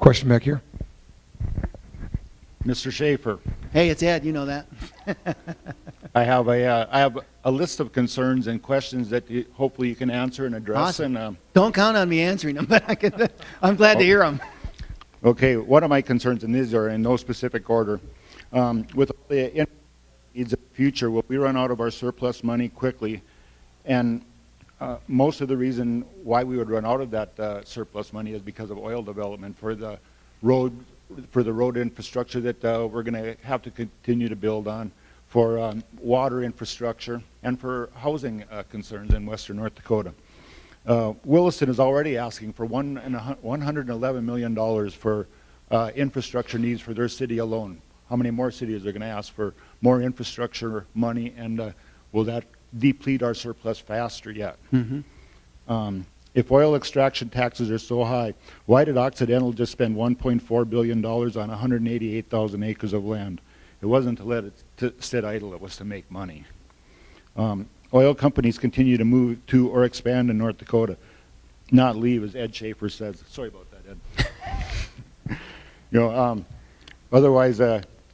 Question back here. Mr. Schaefer, Hey, it's Ed. You know that. I have a list of concerns and questions that hopefully you can answer and address. Awesome. And Don't count on me answering them, but I'm glad to hear them. okay, one of my concerns, and these are in no specific order, with the needs of the future, will we run out of our surplus money quickly? And most of the reason why we would run out of that surplus money is because of oil development for the road infrastructure that we're going to have to continue to build on, for water infrastructure, and for housing concerns in western North Dakota. Williston is already asking for $111 million for infrastructure needs for their city alone. How many more cities are going to ask for more infrastructure money, and will that deplete our surplus faster yet? Mm-hmm. If oil extraction taxes are so high, why did Occidental just spend $1.4 billion on 188,000 acres of land? It wasn't to let it sit idle, it was to make money. Oil companies continue to move to or expand in North Dakota, not leave, as Ed Schaefer says. Sorry about that, Ed. Otherwise,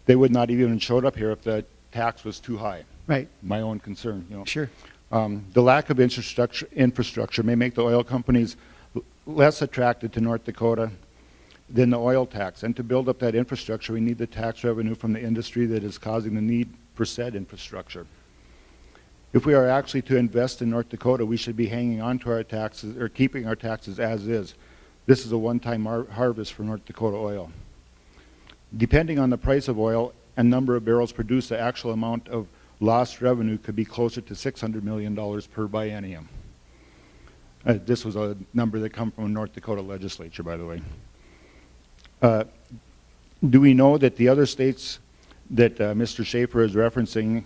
they would not even showed up here if the tax was too high. Right. My own concern. Sure. The lack of infrastructure may make the oil companies less attracted to North Dakota than the oil tax. And to build up that infrastructure, we need the tax revenue from the industry that is causing the need for said infrastructure. If we are actually to invest in North Dakota, we should be hanging on to our taxes, or keeping our taxes as is. This is a one-time harvest for North Dakota oil. Depending on the price of oil and number of barrels produced, the actual amount of lost revenue could be closer to $600 million per biennium. This was a number that come from the North Dakota legislature, by the way. Do we know that the other states that Mr. Schaefer is referencing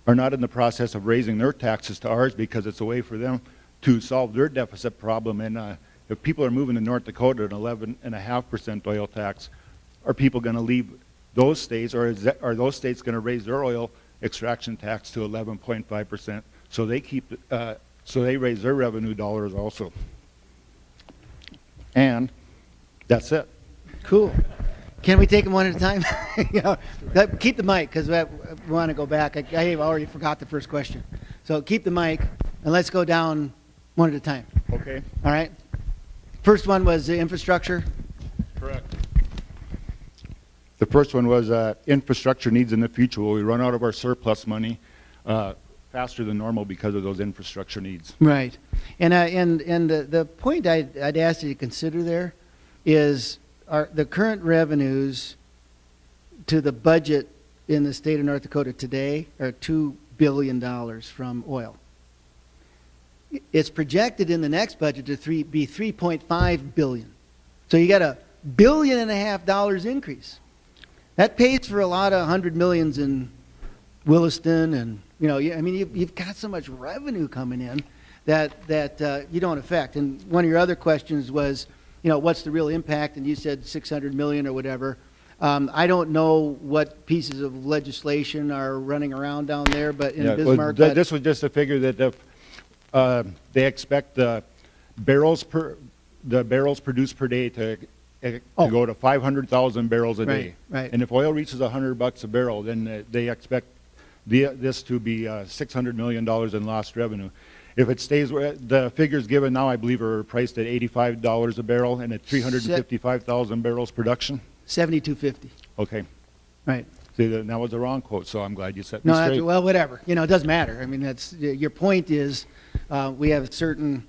are not in the process of raising their taxes to ours because it's a way for them to solve their deficit problem? And if people are moving to North Dakota at an 11.5% oil tax, are people going to leave those states, or are those states going to raise their oil extraction tax to 11.5%, so they raise their revenue dollars also? And that's it. Cool. Can we take them one at a time? Keep the mic, because we want to go back. I already forgot the first question. So keep the mic, and let's go down one at a time. Okay. All right? First one was infrastructure. Correct. The first one was infrastructure needs in the future. Will we run out of our surplus money faster than normal because of those infrastructure needs? Right. And the point I'd ask you to consider there is the current revenues to the budget in the state of North Dakota today are $2 billion from oil. It's projected in the next budget to be $3.5 billion. So you got $1.5 billion increase. That pays for a lot of $100 millions in Williston, and you've got so much revenue coming in that you don't affect. And one of your other questions was, what's the real impact? And you said 600 million or whatever. I don't know what pieces of legislation are running around down there, but in Bismarck. Well, this was just a figure that if they expect the barrels produced per day to go to 500,000 barrels a day. Right. And if oil reaches $100 a barrel, then they expect this to be $600 million in lost revenue. If it stays, the figures given now, I believe, are priced at $85 a barrel and at 355,000 barrels production. 72.50. Okay. Right. See, that was the wrong quote, so I'm glad you set me straight. Well, whatever. It doesn't matter. I mean, that's your point is we have a certain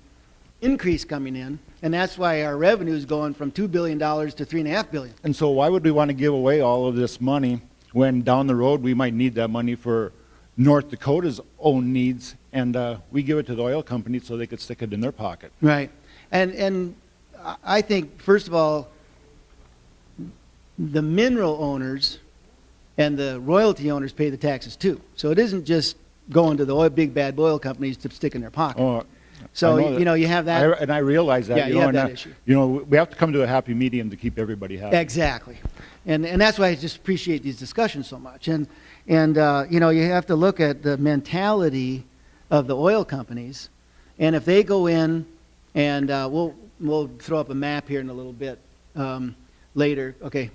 increase coming in, and that's why our revenue is going from $2 billion to $3.5 billion. And so why would we want to give away all of this money when down the road we might need that money for North Dakota's own needs, and we give it to the oil companies so they could stick it in their pocket? Right. And I think, first of all, the mineral owners and the royalty owners pay the taxes too. So it isn't just going to the big bad oil companies to stick in their pocket. So, you have that. And I realize that. Yeah, you have that issue. We have to come to a happy medium to keep everybody happy. Exactly. And that's why I just appreciate these discussions so much. And you have to look at the mentality of the oil companies. And if they go in, and we'll throw up a map here in a little bit later. Okay.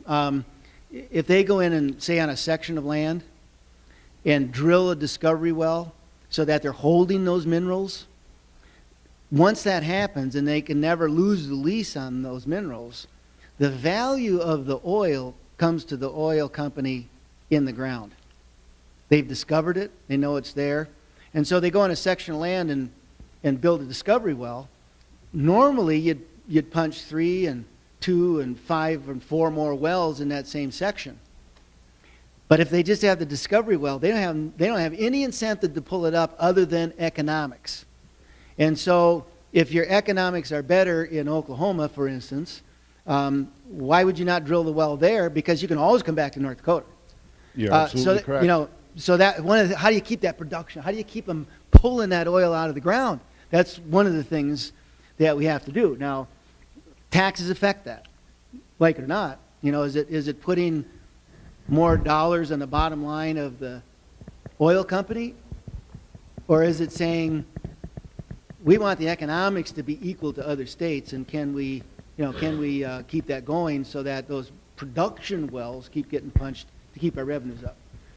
If they go in and say on a section of land and drill a discovery well so that they're holding those minerals, once that happens and they can never lose the lease on those minerals, the value of the oil comes to the oil company in the ground. They've discovered it. They know it's there. And so they go on a section of land and build a discovery well. Normally, you'd punch 3 and 2 and 5 and 4 more wells in that same section. But if they just have the discovery well, they don't have any incentive to pull it up other than economics. And so if your economics are better in Oklahoma, for instance, why would you not drill the well there? Because you can always come back to North Dakota. You're absolutely correct. You know, so that how do you keep that production? How do you keep them pulling that oil out of the ground? That's one of the things that we have to do. Now, taxes affect that, like it or not. You know, is it putting more dollars on the bottom line of the oil company, or is it saying we want the economics to be equal to other states, and can we keep that going so that those production wells keep getting punched to keep our revenues up?